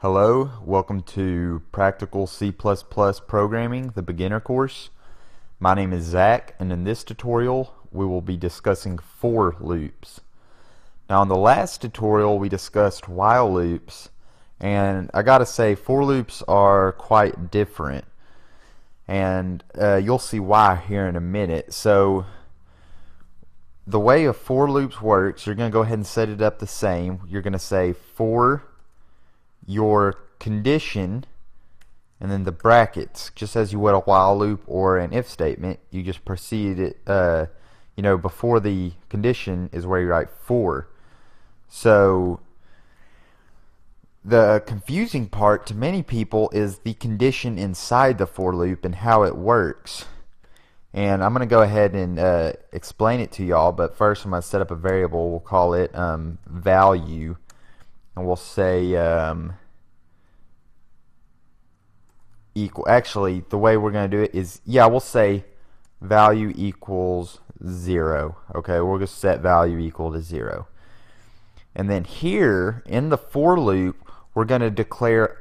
Hello, welcome to Practical C++ Programming, the beginner course. My name is Zach, and in this tutorial we will be discussing for loops. Now in the last tutorial we discussed while loops, and I gotta say for loops are quite different, and you'll see why here in a minute. So the way a for loops works, you're going to go ahead and set it up the same. You're going to say for your condition and then the brackets, just as you would a while loop or an if statement. You just proceed it, before the condition is where you write for. So the confusing part to many people is the condition inside the for loop and how it works. And I'm going to go ahead and explain it to y'all, but first I'm going to set up a variable. We'll call it value, and we'll say equal. Actually, the way we're going to do it is, we'll say value equals 0. Okay, we'll just set value equal to 0. And then here in the for loop, we're going to declare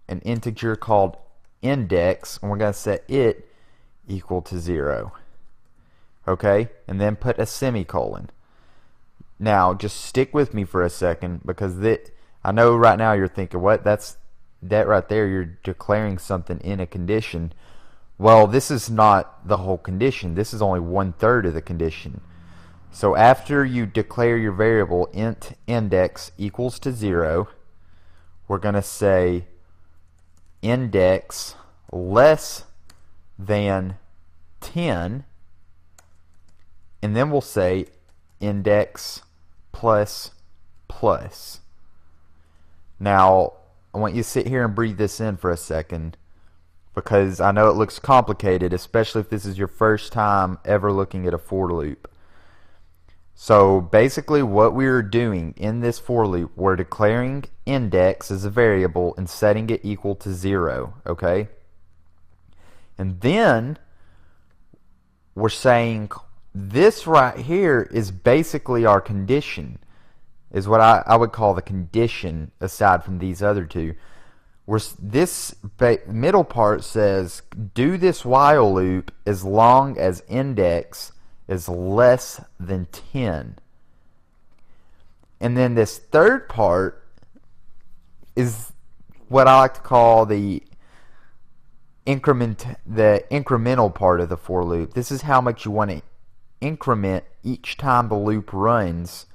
an integer called index, and we're going to set it equal to 0. Okay, and then put a semicolon. Now just stick with me for a second, because I know right now you're thinking, what, that right there, you're declaring something in a condition. Well, this is not the whole condition. This is only 1/3 of the condition. So after you declare your variable int index equals to 0, we're going to say index less than 10, and then we'll say index plus plus. Now I want you to sit here and breathe this in for a second, because I know it looks complicated, especially if this is your first time ever looking at a for loop. So basically what we're doing in this for loop, we're declaring index as a variable and setting it equal to 0, okay? And then we're saying this right here is basically our condition, is what I would call the condition, aside from these other two. This middle part says do this while loop as long as index is less than 10. And then this third part is what I like to call the incremental part of the for loop. This is how much you want to increment each time the loop runs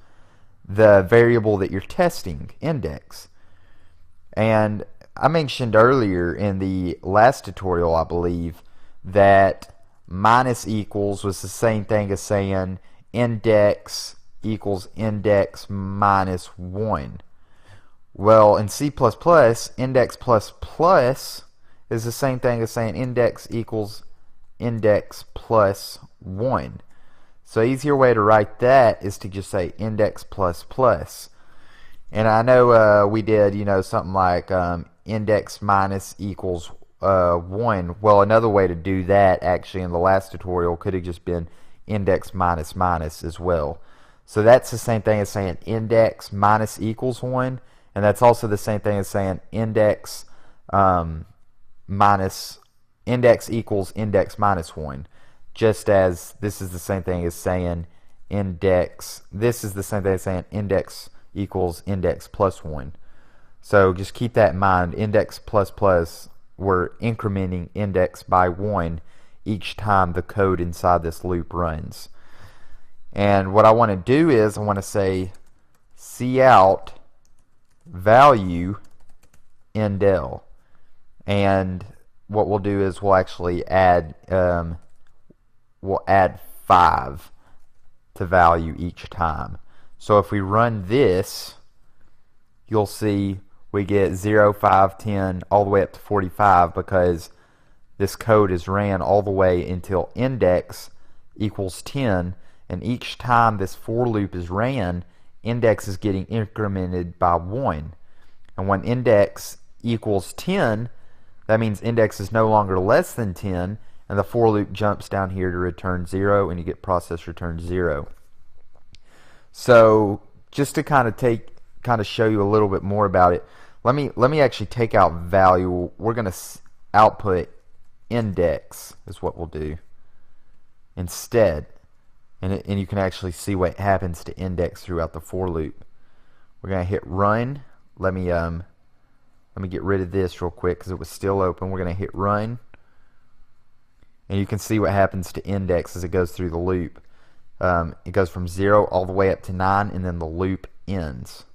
the variable that you're testing, index. And I mentioned earlier in the last tutorial, I believe, that minus equals was the same thing as saying index equals index minus 1. Well, in C++, index plus plus is the same thing as saying index equals index plus 1. So easier way to write that is to just say index plus plus. And I know we did, something like index minus equals 1. Well, another way to do that actually in the last tutorial could have just been index minus minus as well. So that's the same thing as saying index minus equals 1, and that's also the same thing as saying index minus index equals index minus 1. Just as this is the same thing as saying index, this is the same thing as saying index equals index plus 1. So just keep that in mind. Index plus plus, we're incrementing index by 1 each time the code inside this loop runs. And what I want to do is I want to say cout value indel. And what we'll do is we'll actually add 5 to value each time. So if we run this, you'll see we get 0, 5, 10, all the way up to 45, because this code is ran all the way until index equals 10, and each time this for loop is ran, index is getting incremented by 1. And when index equals 10, that means index is no longer less than 10, and the for loop jumps down here to return 0, and you get process return 0. So just to kind of show you a little bit more about it, let me actually take out value. We're going to output index is what we'll do instead. And you can actually see what happens to index throughout the for loop. We're going to hit run. Let me get rid of this real quick because it was still open. We're going to hit run. And you can see what happens to index as it goes through the loop. It goes from 0 all the way up to 9, and then the loop ends.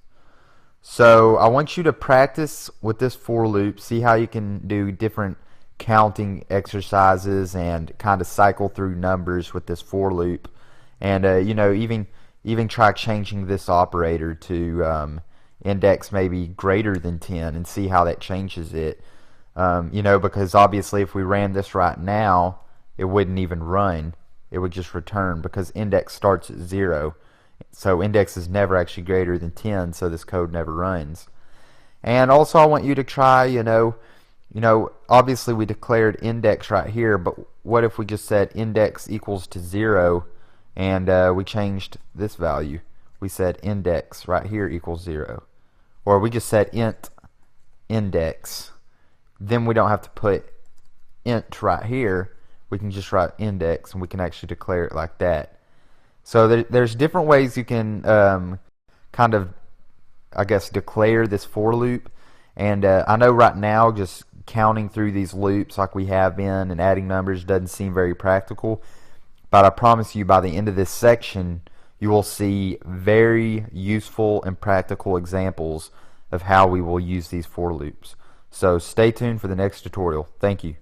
So I want you to practice with this for loop, see how you can do different counting exercises and kind of cycle through numbers with this for loop. And you know, even try changing this operator to index maybe greater than 10 and see how that changes it. You know, because obviously if we ran this right now, it wouldn't even run. It would just return because index starts at 0. So index is never actually greater than 10, so this code never runs. And also I want you to try, you know, obviously we declared index right here, but what if we just said index equals to 0 and we changed this value? We said index right here equals 0. Or we just said int index. Then we don't have to put int right here. We can just write index and we can actually declare it like that. So there's different ways you can kind of, I guess, declare this for loop. And I know right now just counting through these loops like we have been and adding numbers doesn't seem very practical. But I promise you by the end of this section, you will see very useful and practical examples of how we will use these for loops. So stay tuned for the next tutorial. Thank you.